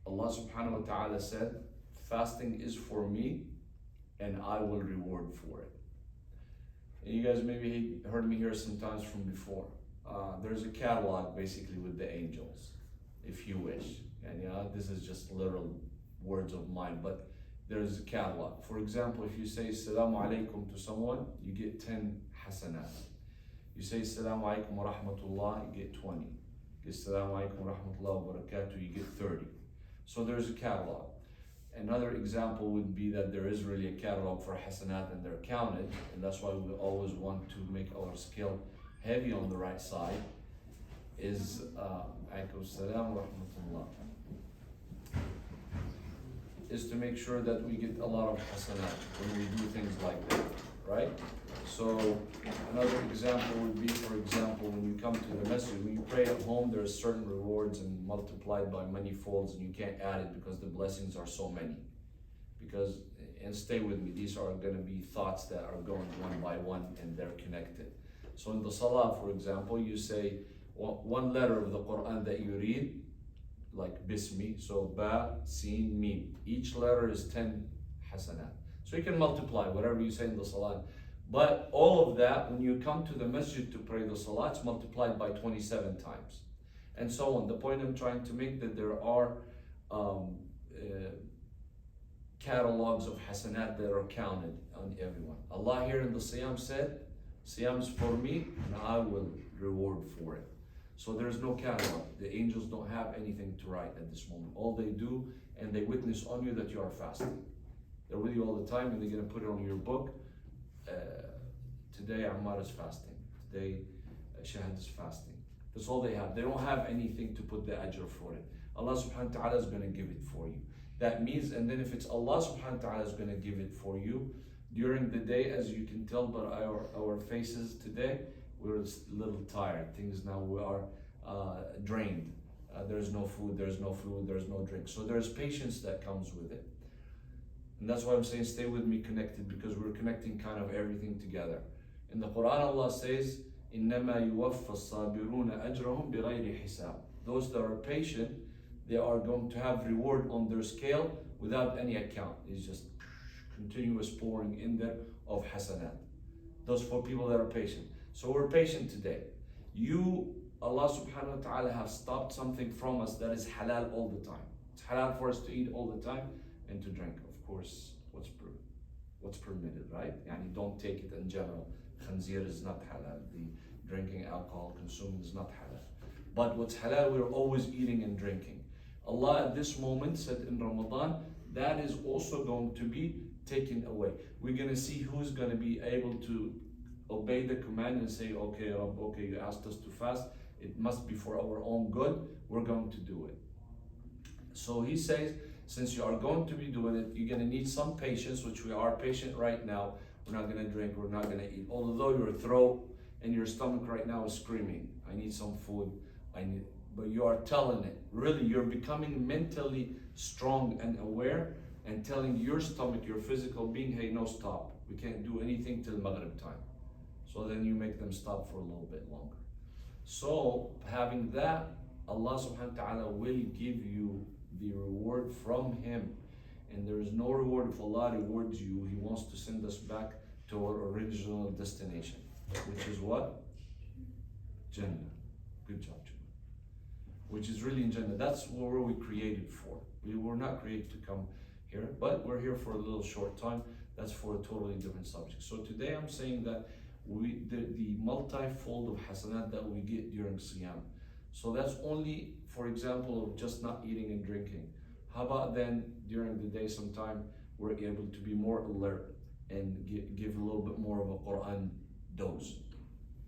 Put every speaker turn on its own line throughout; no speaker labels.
Allah subhanahu wa ta'ala said, fasting is for me and I will reward for it. And you guys maybe heard me here sometimes from before. There's a catalog basically with the angels, if you wish. And this is just literal words of mine, but there's a catalog. For example, if you say Assalamu alaikum to someone, you get 10 hasanat. You say Assalamu alaikum wa rahmatullah, you get 20. You say Assalamu alaikum wa rahmatullah wa barakatuh, you get 30. So there's a catalog. Another example would be that there is really a catalog for hasanat and they're counted, and that's why we always want to make our scale heavy on the right side, is alaikum salam wa rahmatullah, is to make sure that we get a lot of hasanat when we do things like that, right? So another example would be, for example, when you come to the masjid, when you pray at home, there are certain rewards and multiplied by many folds, and you can't add it because the blessings are so many. Because, and stay with me, these are going to be thoughts that are going one by one and they're connected. So in the salah, for example, you say one letter of the Quran that you read, like Bismi, so Ba, Sin, Mim. Each letter is 10 hasanat. So you can multiply whatever you say in the salah. But all of that, when you come to the masjid to pray the salah, it's multiplied by 27 times. And so on. The point I'm trying to make that there are catalogs of hasanat that are counted on everyone. Allah here in the Siyam said, Siyam is for me and I will reward for it. So there's no catalog. The angels don't have anything to write at this moment. All they do, and they witness on you that you are fasting. They're with you all the time and they're going to put it on your book. Today Ammar is fasting. Today Shahad is fasting. That's all they have. They don't have anything to put the ajr for it. Allah subhanahu wa ta'ala is going to give it for you. That means, and then if it's Allah subhanahu wa ta'ala is going to give it for you, during the day, as you can tell by our faces today, we're a little tired. Things now, we are drained. There's no food, there's no fluid, there's no drink. So there's patience that comes with it. And that's why I'm saying stay with me connected, because we're connecting kind of everything together. In the Quran, Allah says, إِنَّمَا يُوَفَّ الصَّابِرُونَ أَجْرَهُمْ بِغَيْرِ حِسَابٍ. Those that are patient, they are going to have reward on their scale without any account. It's just continuous pouring in there of hasanat. Those for people that are patient. So we're patient today. Allah subhanahu wa ta'ala has stopped something from us that is halal all the time. It's halal for us to eat all the time and to drink. Of course, what's permitted, right? Yani don't take it in general. Khanzir is not halal. The drinking alcohol, consuming is not halal. But what's halal, we're always eating and drinking. Allah at this moment said in Ramadan, that is also going to be taken away. We're going to see who's going to be able to obey the command and say, okay, Rabb, okay, you asked us to fast. It must be for our own good. We're going to do it. So he says, since you are going to be doing it, you're going to need some patience, which we are patient right now. We're not going to drink, we're not going to eat. Although your throat and your stomach right now is screaming, I need some food, but you are telling it. Really, you're becoming mentally strong and aware and telling your stomach, your physical being, hey, no, stop. We can't do anything till Maghrib time. So then you make them stop for a little bit longer. So having that, Allah subhanahu wa ta'ala will give you the reward from Him. And there is no reward if Allah rewards you. He wants to send us back to our original destination, which is what? Jannah. Good job, Jannah. Which is really in Jannah. That's what we created for. We were not created to come here, but we're here for a little short time. That's for a totally different subject. So today I'm saying that the multi-fold of hasanat that we get during Siyam. So that's only, for example, of just not eating and drinking. How about then during the day sometime we're able to be more alert and give a little bit more of a Quran dose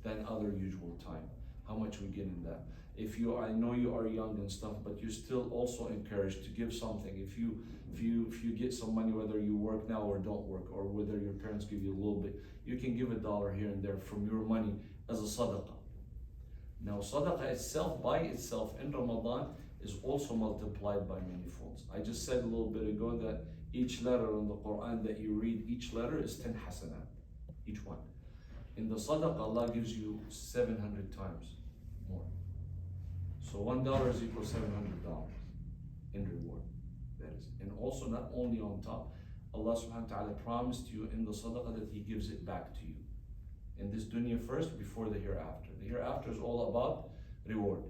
than other usual time. How much we get in that. I know you are young and stuff, but you're still also encouraged to give something. If you get some money, whether you work now or don't work, or whether your parents give you a little bit, you can give $1 here and there from your money as a sadaqah. Now sadaqah itself, by itself in Ramadan, is also multiplied by many folds. I just said a little bit ago that each letter in the Quran that you read, each letter is 10 hasanat, each one. In the sadaqah, Allah gives you 700 times more. So $1 is equal to $700. in reward. That is, and also not only on top, Allah subhanahu wa ta'ala promised you in the sadaqah that He gives it back to you. In this dunya first, before the hereafter. The hereafter is all about reward.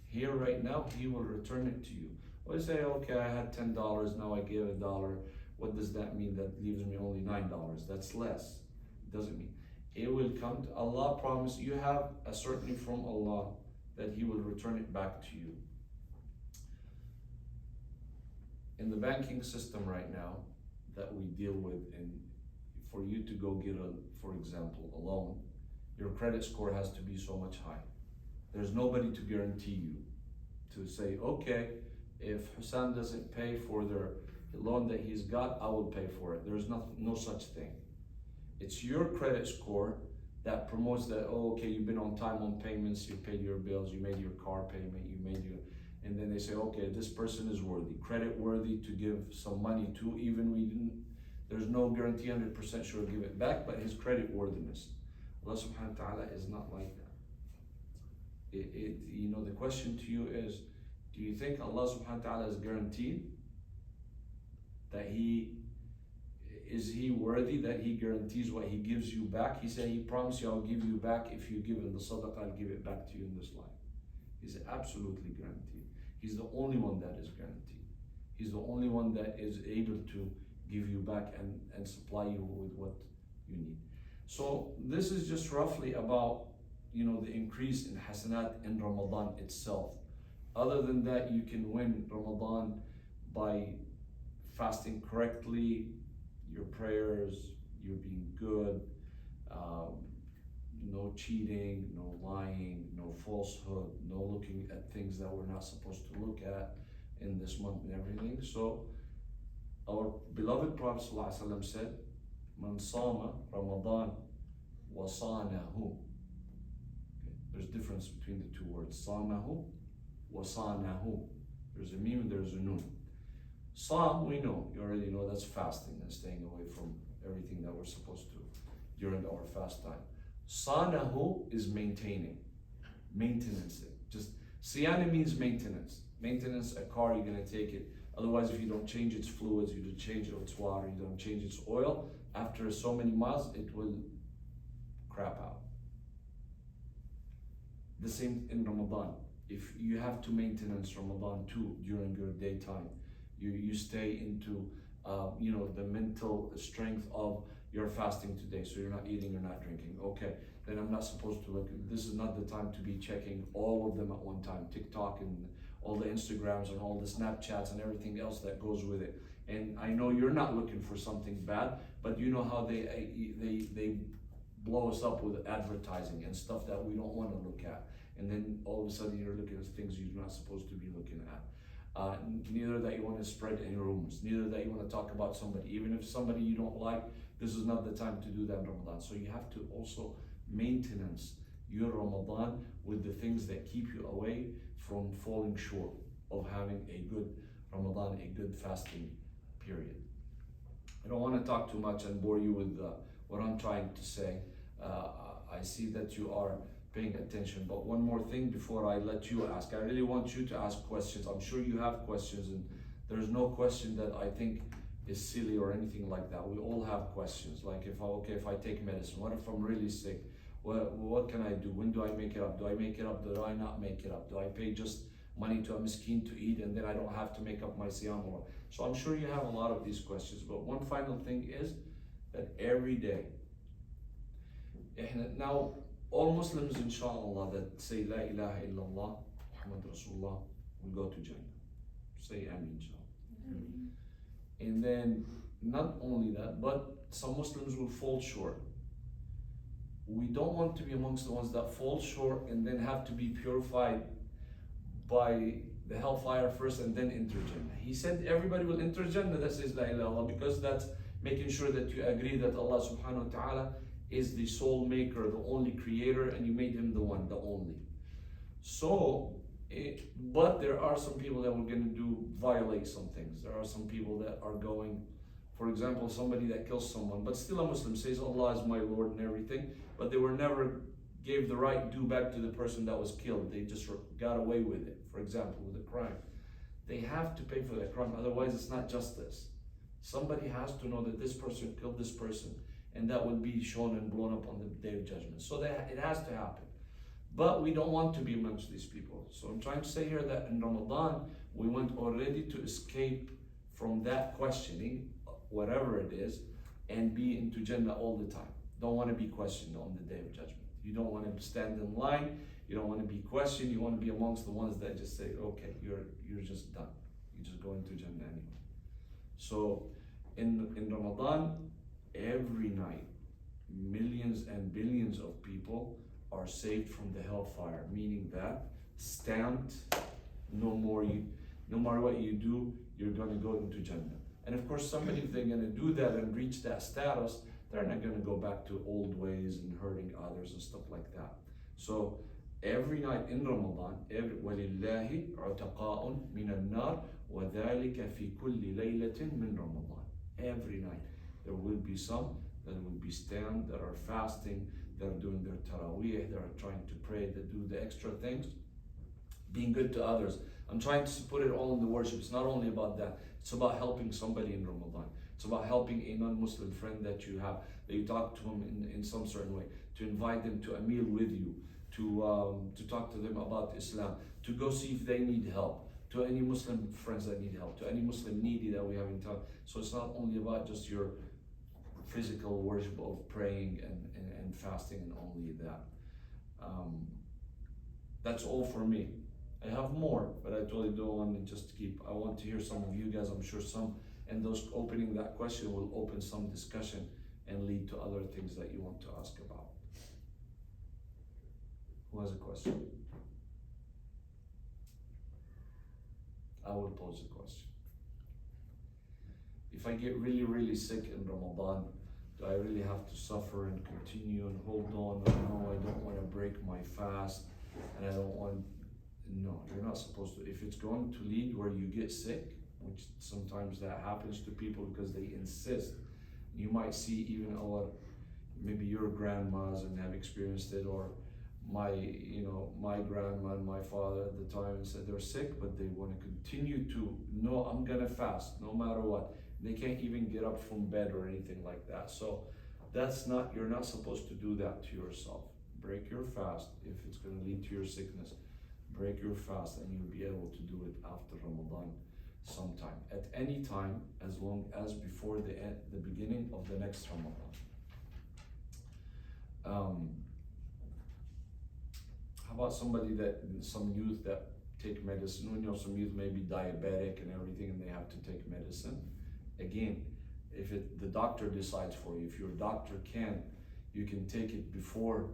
Here right now, He will return it to you. Well, you say, okay, I had $10, now I gave $1. What does that mean? That leaves me only $9. That's less. It doesn't mean. It will come to Allah promise. You have a certainty from Allah that He will return it back to you. In the banking system right now that we deal with, and for you to go get for example, a loan, your credit score has to be so much high. There's nobody to guarantee you to say, okay, if Hussam doesn't pay for the loan that he's got, I will pay for it. There's no such thing. It's your credit score that promotes that, oh, okay, you've been on time on payments, you paid your bills, you made your car payment, and then they say, okay, this person is worthy, credit worthy to give some money to, even there's no guarantee 100% sure give it back, but his credit worthiness. Allah subhanahu wa ta'ala is not like that. The question to you is, do you think Allah subhanahu wa ta'ala is guaranteed that is He worthy that He guarantees what He gives you back? He said He promised you, I'll give you back if you give in the sadaqah, I'll give it back to you in this life. He's absolutely guaranteed. He's the only one that is guaranteed. He's the only one that is able to give you back and supply you with what you need. So this is just roughly about the increase in hasanat in Ramadan itself. Other than that, you can win Ramadan by fasting correctly, your prayers, you're being good, no cheating, no lying, no falsehood, no looking at things that we're not supposed to look at in this month and everything. So our beloved Prophet ﷺ said, Man sama Ramadan wa sanahu. There's difference between the two words. Samahu wa sanahu. There's a meme and there's a nun. Sam, we know, you already know that's fasting and staying away from everything that we're supposed to during our fast time. Sanahu is maintaining, maintenance it. Just siyana means maintenance. Maintenance, a car, you're gonna take it. Otherwise, if you don't change its fluids, you don't change its water, you don't change its oil, after so many miles, it will crap out. The same in Ramadan. If you have to maintenance Ramadan too during your daytime, you stay into the mental strength of your fasting today, so you're not eating, you're not drinking. Okay, then I'm not supposed to look. This is not the time to be checking all of them at one time. TikTok and all the Instagrams and all the Snapchats and everything else that goes with it. And I know you're not looking for something bad, but you know how they blow us up with advertising and stuff that we don't want to look at. And then all of a sudden you're looking at things you're not supposed to be looking at. Neither that you want to spread any rumors, neither that you want to talk about somebody. Even if somebody you don't like, this is not the time to do that in Ramadan. So you have to also maintenance your Ramadan with the things that keep you away from falling short of having a good Ramadan, a good fasting period. I don't want to talk too much and bore you with what I'm trying to say. I see that you are paying attention, but one more thing before I let you ask. I really want you to ask questions. I'm sure you have questions, and there's no question that I think is silly or anything like that. We all have questions, like if I take medicine, what if I'm really sick? What can I do? When do I make it up? Do I make it up? Do I not make it up? Do I pay just money to a miskin to eat and then I don't have to make up my siyam? So I'm sure you have a lot of these questions, but one final thing is that every day, now all Muslims inshallah that say La ilaha illallah Muhammad Rasulullah will go to Jannah. Say Ameen inshallah. And then not only that, but some Muslims will fall short. We don't want to be amongst the ones that fall short and then have to be purified by the hellfire first and then enter Jannah. He said everybody will enter Jannah that says La ilaha illallah, because that's making sure that you agree that Allah subhanahu wa ta'ala is the sole maker, the only creator, and you made him the one, the only. So, but there are some people that were going to violate some things. There are some people that are going, for example, somebody that kills someone, but still a Muslim, says Allah is my Lord and everything, but they were never gave the right due back to the person that was killed. They just got away with it, for example, with a crime. They have to pay for their crime, otherwise it's not justice. Somebody has to know that this person killed this person, and that will be shown and blown up on the day of judgment. So that it has to happen. But we don't want to be amongst these people. So I'm trying to say here that in Ramadan, we want already to escape from that questioning, whatever it is, and be into Jannah all the time. Don't want to be questioned on the day of judgment. You don't want to stand in line. You don't want to be questioned. You want to be amongst the ones that just say, okay, you're just done. You just go into Jannah anyway. So in Ramadan, every night, millions and billions of people are saved from the hellfire, meaning that stamped, no matter what you do, you're going to go into Jannah. And of course, somebody, if they're going to do that and reach that status, they're not going to go back to old ways and hurting others and stuff like that. So every night in Ramadan, وَلِلَّهِ عُتَقَاءٌ مِنَ النَّارِ وَذَلِكَ فِي كُلِّ لَيْلَةٍ مِنْ رَمَضَانِ. Every night there will be some that will be stand, that are fasting, that are doing their taraweeh, that are trying to pray, that do the extra things, being good to others. I'm trying to put it all in the worship. It's not only about that. It's about helping somebody in Ramadan. It's about helping a non-Muslim friend that you have, that you talk to him in some certain way, to invite them to a meal with you, to talk to them about Islam, to go see if they need help, to any Muslim friends that need help, to any Muslim needy that we have in town. So it's not only about just your physical worship of praying and fasting and only that. That's all for me. I have more, but I totally don't want to just keep. I want to hear some of you guys. I'm sure some, and those opening that question will open some discussion and lead to other things that you want to ask about. Who has a question? I will pose a question. If I get really, really sick in Ramadan, do I really have to suffer and continue and hold on? No, I don't want to break my fast, and I don't want. No, you're not supposed to. If it's going to lead where you get sick, which sometimes that happens to people because they insist. You might see even maybe your grandmas and have experienced it, or my grandma and my father at the time said they're sick, but they want to continue to, no, I'm gonna fast no matter what. They can't even get up from bed or anything like that. So you're not supposed to do that to yourself. Break your fast if it's gonna lead to your sickness. Break your fast, and you'll be able to do it after Ramadan sometime, at any time, as long as before the beginning of the next Ramadan. How about some youth that take medicine? Some youth may be diabetic and everything, and they have to take medicine. Again, if the doctor decides for you, if your doctor you can take it before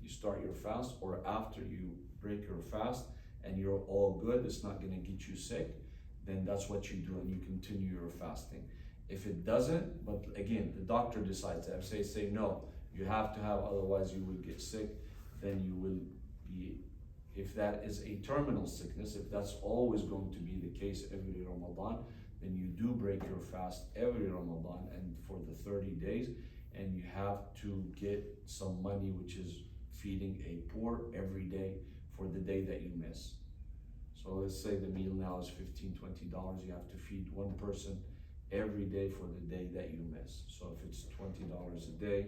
you start your fast or after you break your fast, and you're all good, it's not going to get you sick, then that's what you do, and you continue your fasting. If it doesn't, but again, the doctor decides that, say no, you have to have, otherwise you will get sick, then you will be, if that is a terminal sickness, if that's always going to be the case every Ramadan, then you do break your fast every Ramadan and for the 30 days, and you have to get some money, which is feeding a poor every day for the day that you miss. So let's say the meal now is $15, $20. You have to feed one person every day for the day that you miss. So if it's $20 a day,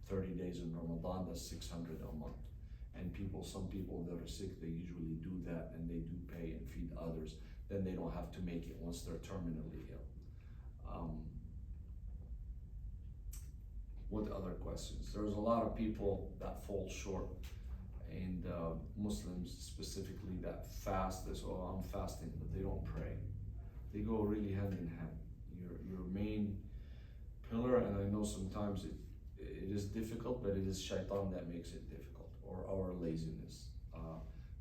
30 days in Ramadan, that's $600 a month. And some people that are sick, they usually do that, and they do pay and feed others. Then they don't have to make it once they're terminally ill. What other questions? There's a lot of people that fall short, and Muslims specifically that fast. They say, "Oh, I'm fasting," but they don't pray. They go really hand in hand. Your main pillar, and I know sometimes it is difficult, but it is shaitan that makes it difficult, or our laziness,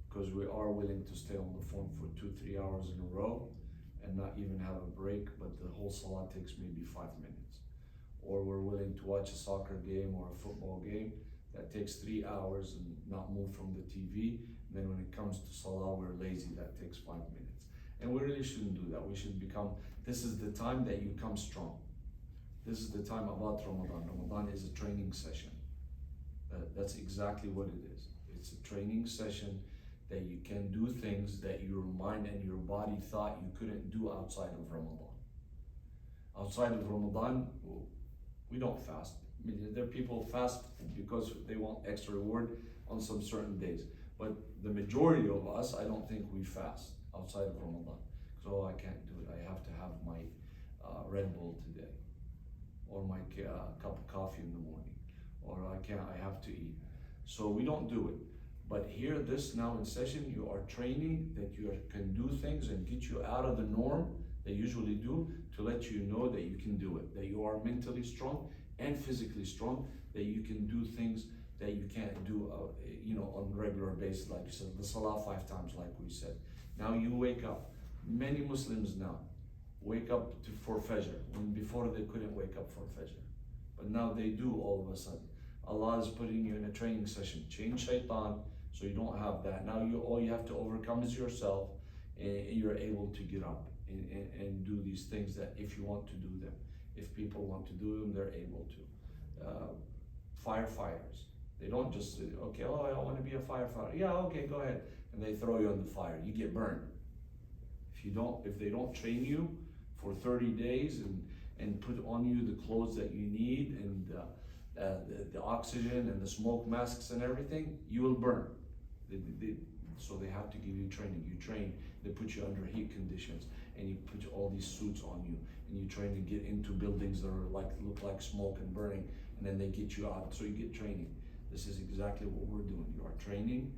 because we are willing to stay on the phone for 2-3 hours in a row and not even have a break, but the whole salah takes maybe 5 minutes. Or we're willing to watch a soccer game or a football game that takes 3 hours and not move from the TV. And then when it comes to salah, we're lazy, that takes 5 minutes. And we really shouldn't do that. We should this is the time that you come strong. This is the time about Ramadan. Ramadan is a training session. That's exactly what it is. It's a training session that you can do things that your mind and your body thought you couldn't do outside of Ramadan. Outside of Ramadan, we don't fast. I mean, there are people fast because they want extra reward on some certain days. But the majority of us, I don't think we fast outside of Ramadan. So I can't do it. I have to have my Red Bull today, or my cup of coffee in the morning, or I have to eat. So we don't do it. But here, this now in session, you are training that you can do things and get you out of the norm they usually do, to let you know that you can do it, that you are mentally strong and physically strong, that you can do things that you can't do on a regular basis, like you said, the salah 5 times, like we said. Now you wake up. Many Muslims now wake up for Fajr, when before they couldn't wake up for Fajr. But now they do all of a sudden. Allah is putting you in a training session. Change shaitan, so you don't have that. Now all you have to overcome is yourself, and you're able to get up and do these things that if you want to do them. If people want to do them, they're able to. Firefighters, they don't just say, okay, oh, I want to be a firefighter. Yeah, okay, go ahead. And they throw you on the fire, you get burned. If they don't train you for 30 days and put on you the clothes that you need and the oxygen and the smoke masks and everything, you will burn. So they have to give you training. You train, they put you under heat conditions, and you put all these suits on you, and you train to get into buildings that are look like smoke and burning, and then they get you out, so you get training. This is exactly what we're doing. You are training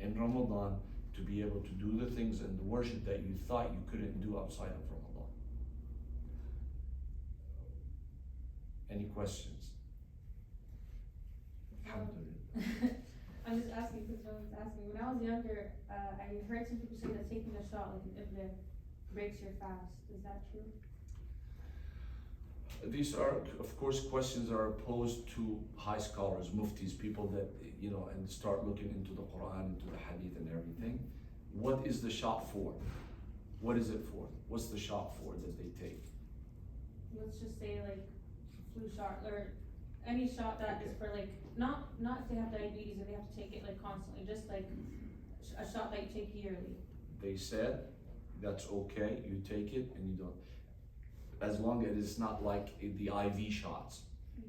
in Ramadan to be able to do the things and the worship that you thought you couldn't do outside of Ramadan. Any questions? Alhamdulillah.
I'm just asking because someone's asking. When I was younger, I heard some people say that taking a shot like an ibn breaks your fast. Is that true?
These are, of course, questions that are posed to high scholars, muftis, people that, and start looking into the Quran, into the Hadith and everything. What is the shot for? What is it for? What's the shot for that they take?
Let's just say like flu shot or any shot that is for like, not if they have diabetes and they have to take it like constantly, just like a shot that you take yearly.
They said that's okay, you take it and you don't. As long as it's not like the IV shots,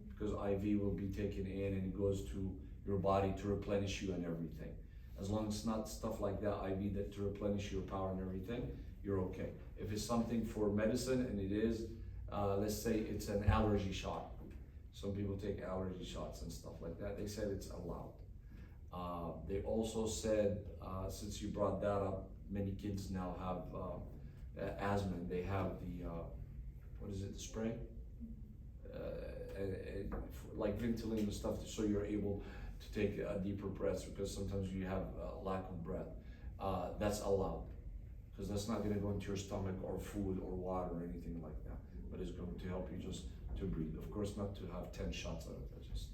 because IV will be taken in and it goes to your body to replenish you and everything. As long as it's not stuff like that, IV that to replenish your power and everything, you're okay. If it's something for medicine and it is, let's say it's an allergy shot. Some people take allergy shots and stuff like that. They said it's allowed. They also said, since you brought that up, many kids now have asthma and they have the, what is it, the spray? Like ventilating and stuff, so you're able to take deeper breaths, because sometimes you have lack of breath. That's allowed, because that's not going to go into your stomach or food or water or anything like that, but it's going to help you just to breathe. Of course, not to have 10 shots out of it, just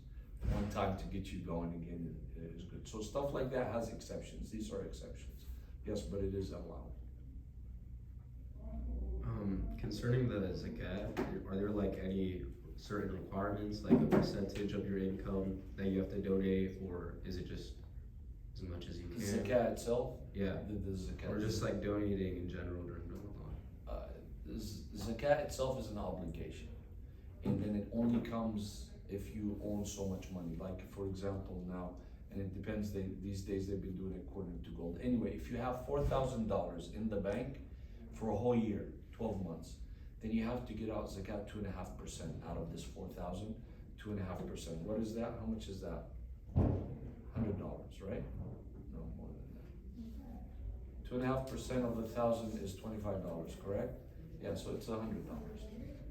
one time to get you going again is good. So stuff like that has exceptions. These are exceptions. Yes, but it is allowed.
Concerning the zakat, are there like any certain requirements, like a percentage of your income that you have to donate, or is it just as much as you can?
The zakat itself?
Yeah.
The zakat.
Or just like donating in general during Ramadan?
Zakat itself is an obligation, and then it only comes if you own so much money. Like for example now, and it depends, these days they've been doing it according to gold. Anyway, if you have $4,000 in the bank for a whole year, 12 months, then you have to get out zakat 2.5% out of this 4,000, 2.5%. What is that? How much is that? $100, right? No, more than that. 2.5% of 1,000 is $25, correct? Yeah, so it's $100.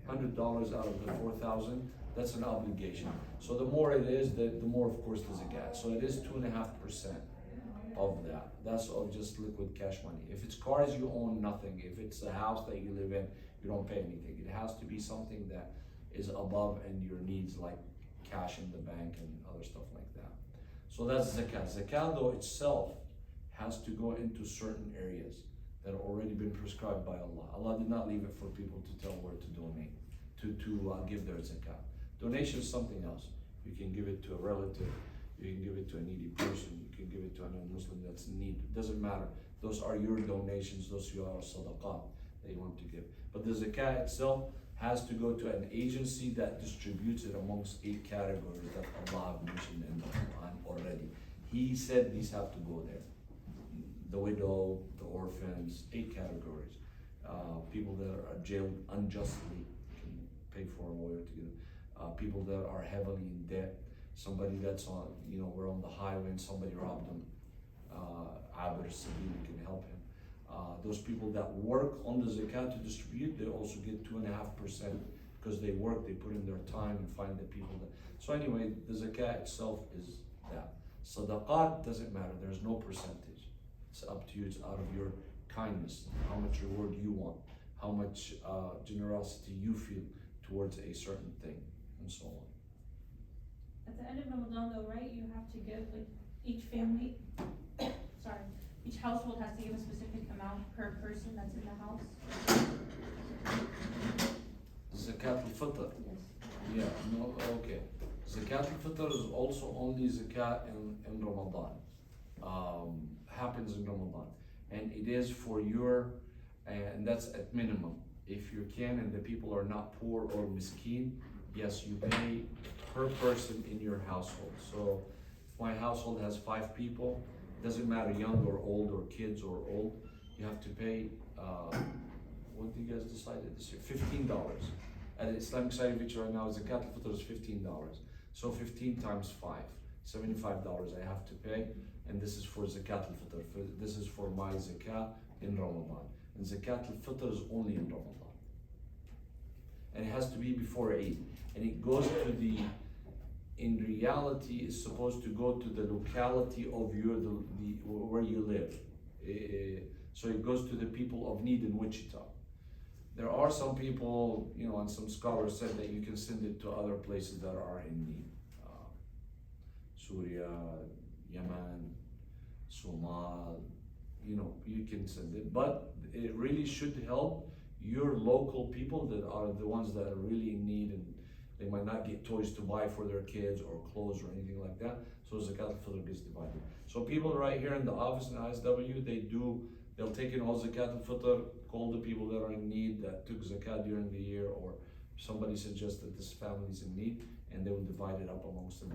$100 out of the 4,000, that's an obligation. So the more it is, the more of course the zakat. So it is 2.5% of that. That's of just liquid cash money. If it's cars, you own nothing. If it's a house that you live in, you don't pay anything. It has to be something that is above and your needs, like cash in the bank and other stuff like that. So that's zakat. Zakat though itself has to go into certain areas that have already been prescribed by Allah. Allah did not leave it for people to tell where to donate, to give their zakat. Donation is something else. You can give it to a relative, You can give it to a needy person. You can give it to a non-Muslim that's in need. It doesn't matter. Those are your donations. Those are your sadaqat that you want to give. But the zakat itself has to go to an agency that distributes it amongst 8 categories that Allah mentioned in the Quran already. He said these have to go there. The widow, the orphans, 8 categories. People that are jailed unjustly, can pay for a lawyer to get it. People that are heavily in debt. Somebody that's on, we're on the highway and somebody robbed them. Abir Sabil can help him. Those people that work on the zakat to distribute, they also get 2.5% because they work, they put in their time and find the people that. So anyway, the zakat itself is that. Sadaqat doesn't matter, there's no percentage. It's up to you, it's out of your kindness, how much reward you want, how much generosity you feel towards a certain thing, and so on.
At the end of Ramadan though, right, you have to give, like, each family, each household has to give a specific amount per person that's in the house?
Zakat al-Fitr.
Yes.
Yeah, no, okay. Zakat al-Fitr is also only zakat in Ramadan. Happens in Ramadan. And it is for and that's at minimum. If you can and the people are not poor or miskin, yes, you pay per person in your household. So if my household has 5 people, doesn't matter young or old or kids or old, you have to pay, what do you guys decided this year? $15. At the Islamic side of Wichita right now, zakat al-Fitr is $15. So 15 times 5, $75 I have to pay, and this is for zakat al-Fitr. This is for my zakat in Ramadan. And zakat al-Fitr is only in Ramadan. And it has to be before Eid. And it goes to in reality, it's supposed to go to the locality of where you live. So it goes to the people of need in Wichita. There are some people, and some scholars said that you can send it to other places that are in need. Syria, Yemen, Somal, you can send it. But it really should help your local people that are the ones that are really in need, and they might not get toys to buy for their kids or clothes or anything like that. So zakat al-Fitr gets divided. So people right here in the office in ISW, they'll take in all zakat al-Fitr, call the people that are in need that took zakat during the year, or somebody suggests that this family is in need, and they will divide it up amongst them